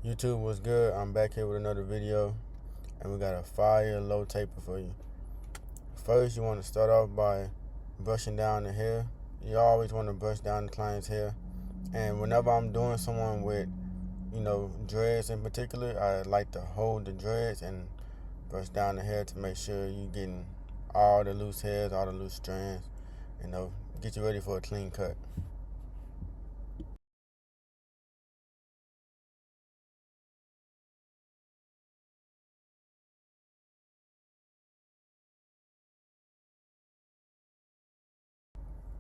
YouTube, was good? I'm back here with another video, and we got a fire low taper for you. First, you want to start off by brushing down the hair. You always want to brush down the client's hair, and whenever I'm doing someone with, dreads in particular, I like to hold the dreads and brush down the hair to make sure you're getting all the loose hairs, all the loose strands, get you ready for a clean cut.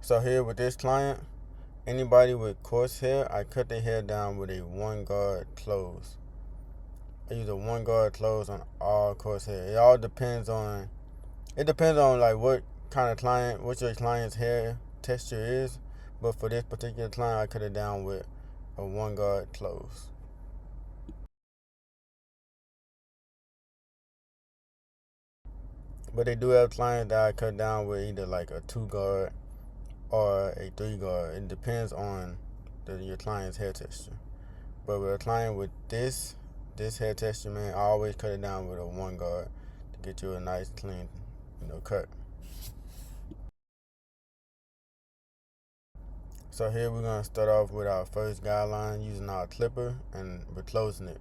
So here with this client, anybody with coarse hair, I cut their hair down with a 1 guard close. I use a 1 guard close on all coarse hair. It depends on like what kind of client, what your client's hair texture is. But for this particular client, I cut it down with a 1 guard close. But they do have clients that I cut down with either like a 2 guard or a 3 guard. It depends on your client's hair texture. But with a client with this hair texture, man, I always cut it down with a 1 guard to get you a nice clean, cut. So here we're gonna start off with our first guideline using our clipper, and we're closing it.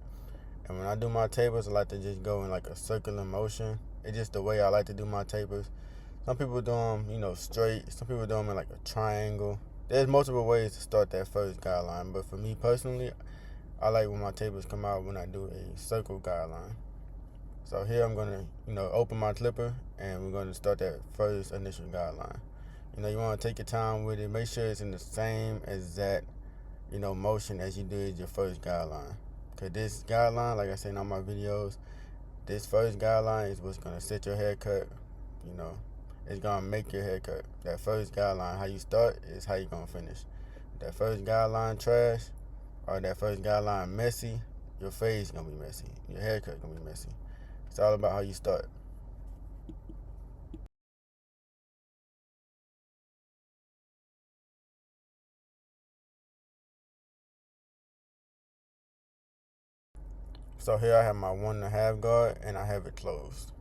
And when I do my tapers, I like to just go in like a circular motion. It's just the way I like to do my tapers. Some people do them, straight. Some people do them in like a triangle. There's multiple ways to start that first guideline, but for me personally, I like when my tapers come out when I do a circle guideline. So here I'm gonna, open my clipper, and we're gonna start that first initial guideline. You want to take your time with it. Make sure it's in the same exact, motion as you did your first guideline. Because this guideline, like I say in all my videos, this first guideline is what's going to set your haircut. It's going to make your haircut. That first guideline, how you start, is how you're going to finish. That first guideline trash, or that first guideline messy, your fade is going to be messy. Your haircut going to be messy. It's all about how you start. So here I have my 1.5 guard, and I have it closed.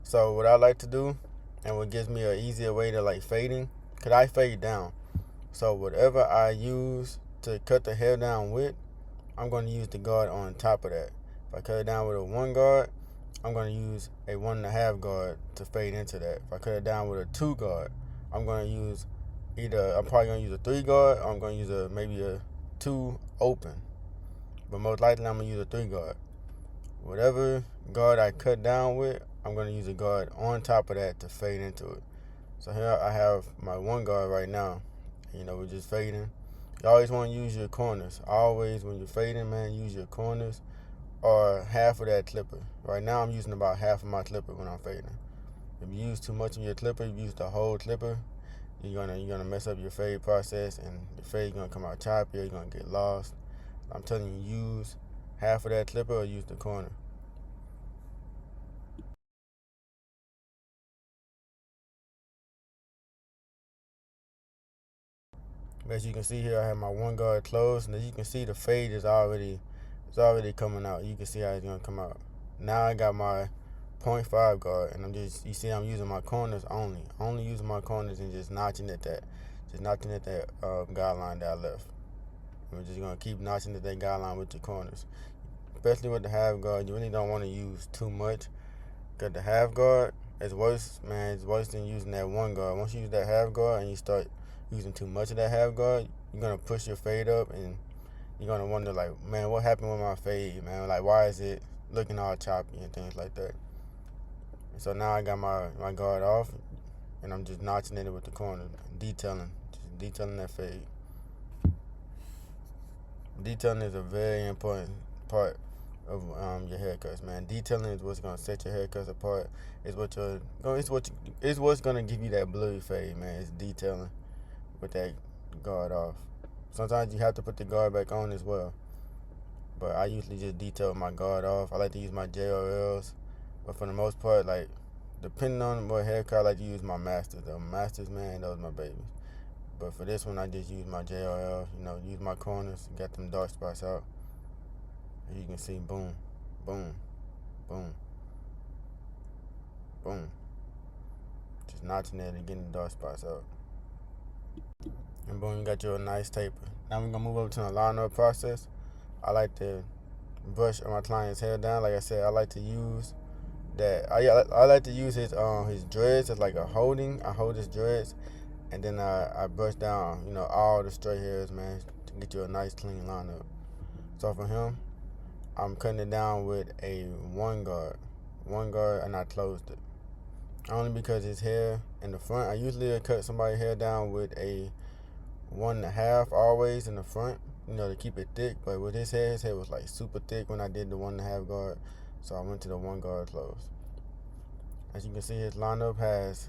So what I like to do, and what gives me an easier way to like fading, cause I fade down. So whatever I use to cut the hair down with, I'm going to use the guard on top of that. If I cut it down with a 1 guard, I'm going to use a 1.5 guard to fade into that. If I cut it down with a 2 guard, I'm going to use I'm probably going to use a 3 guard, or I'm going to use maybe a 2 open. But most likely I'm going to use a 3 guard. Whatever guard I cut down with, I'm going to use a guard on top of that to fade into it. So here I have my 1 guard right now. We're just fading. You always want to use your corners. Always, when you're fading, man, use your corners or half of that clipper. Right now I'm using about half of my clipper when I'm fading. If you use too much of your clipper, you use the whole clipper, you're gonna mess up your fade process, and your fade is gonna come out choppy, you're gonna get lost. I'm telling you, use half of that clipper or use the corner. As you can see here, I have my 1 guard closed, and as you can see, the fade is already coming out. You can see how it's gonna come out. Now I got my 0.5 guard, and you see I'm using my corners only using my corners and just notching at that guideline that I left. And we're just gonna keep notching at that guideline with your corners, especially with the half guard. You really don't want to use too much, because the half guard is worse, man. It's worse than using that 1 guard. Once you use that half guard and you start using too much of that half guard, you're gonna push your fade up, and you're gonna wonder like, man, what happened with my fade, man? Like, why is it looking all choppy and things like that? And so now I got my guard off, and I'm just notching it with the corner, just detailing that fade. Detailing is a very important part of your haircuts, man. Detailing is what's gonna set your haircuts apart. It's what's gonna give you that blurry fade, man. It's detailing with that guard off. Sometimes you have to put the guard back on as well, but I usually just detail my guard off. I like to use my JRLs, but for the most part, like, depending on what haircut, I like to use my Masters. The Masters, man, those are my babies. But for this one, I just use my JRL, use my corners, got them dark spots out. You you can see, boom, boom, boom, boom. Just notching it and getting the dark spots out. And boom, you got your nice taper. Now we're gonna move over to the line-up process. I like to brush my client's hair down. Like I said, I like to use that. I like to use his dreads as like a holding. I hold his dreads, and then I brush down, all the stray hairs, man, to get you a nice clean lineup. So for him, I'm cutting it down with a one guard, and I closed it. Only because his hair in the front, I usually cut somebody's hair down with a 1.5 always in the front, to keep it thick. But with his hair was like super thick when I did the 1.5 guard, so I went to the 1 guard close. As you can see, his lineup has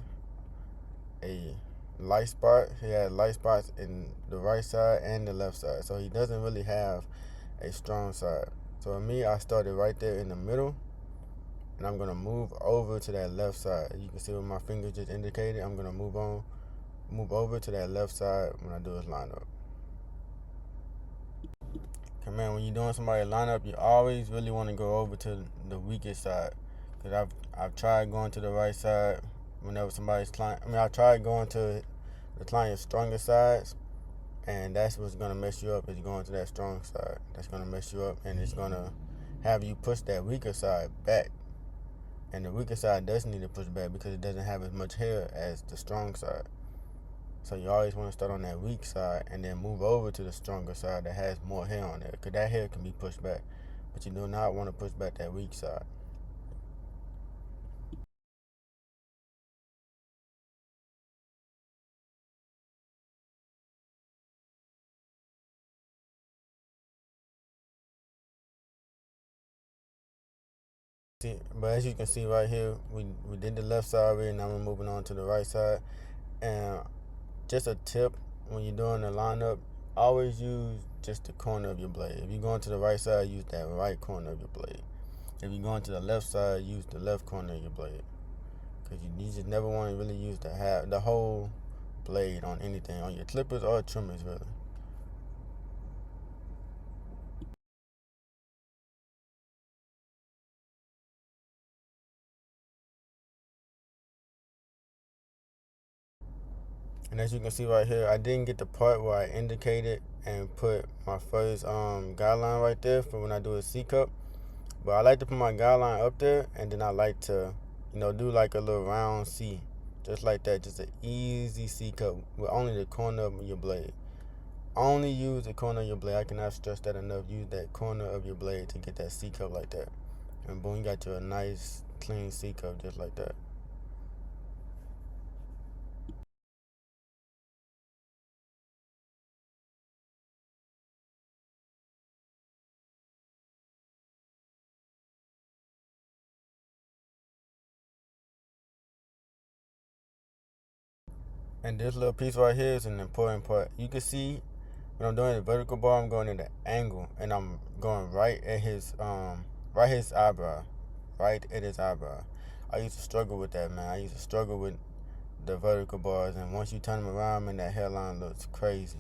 a light spot. He had light spots in the right side and the left side, so he doesn't really have a strong side. So for me, I started right there in the middle, and I'm gonna move over to that left side. You can see what my fingers just indicated. I'm gonna move over to that left side when I do his lineup. Okay, man, when you're doing somebody's lineup, you always really want to go over to the weakest side. Because I've tried going to the right side whenever somebody's client. I tried going to the client's strongest sides, and that's what's gonna mess you up, is going to that strong side. That's gonna mess you up, and it's gonna have you push that weaker side back. And the weaker side does need to push back because it doesn't have as much hair as the strong side. So you always want to start on that weak side and then move over to the stronger side that has more hair on there, because that hair can be pushed back, but you do not want to push back that weak side. But as you can see right here, we did the left side already. Now we're moving on to the right side. And just a tip, when you're doing the lineup, always use just the corner of your blade. If you're going to the right side, use that right corner of your blade. If you're going to the left side, use the left corner of your blade. Because you just never want to really use the whole blade on anything, on your clippers or trimmers, really. And as you can see right here, I didn't get the part where I indicated and put my first guideline right there for when I do a C cup. But I like to put my guideline up there, and then I like to, do like a little round C, just like that, just an easy C cup with only the corner of your blade. Only use the corner of your blade. I cannot stress that enough. Use that corner of your blade to get that C cup like that, and boom, you got you a nice clean C cup just like that. And this little piece right here is an important part. You can see when I'm doing the vertical bar, I'm going in the angle, and I'm going right at his eyebrow, right at his eyebrow. I used to struggle with that, man. I used to struggle with the vertical bars, and once you turn them around, man, that hairline looks crazy.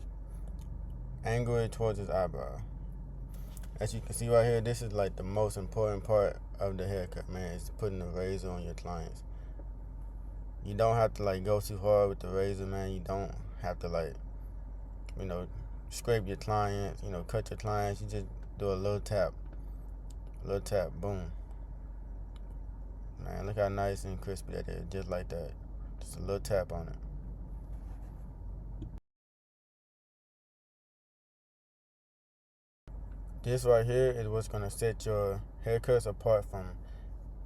Angle it towards his eyebrow. As you can see right here, this is like the most important part of the haircut, man. Is putting the razor on your clients. You don't have to like go too hard with the razor, man. You don't have to like, scrape your clients, cut your clients. You just do a little tap, boom. Man, look how nice and crispy that is, just like that. Just a little tap on it. This right here is what's gonna set your haircuts apart from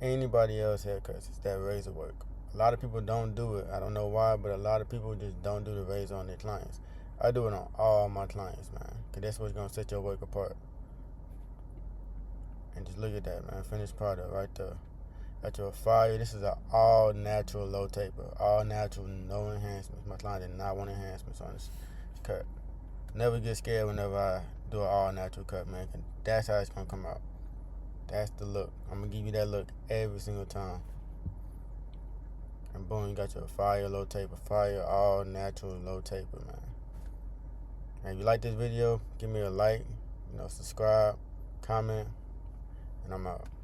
anybody else's haircuts. It's that razor work. A lot of people don't do it. I don't know why, but a lot of people just don't do the razor on their clients. I do it on all my clients, man, because that's what's gonna set your work apart. And just look at that, man. Finished product right there. Got your fire. This is an all natural low taper. All natural, no enhancements. My client did not want enhancements on this cut. Never get scared whenever I do an all natural cut, man. That's how it's gonna come out. That's the look. I'm gonna give you that look every single time. And boom, you got your fire low taper. Fire all natural low taper, man. And if you like this video, give me a like, subscribe, comment. and I'm out.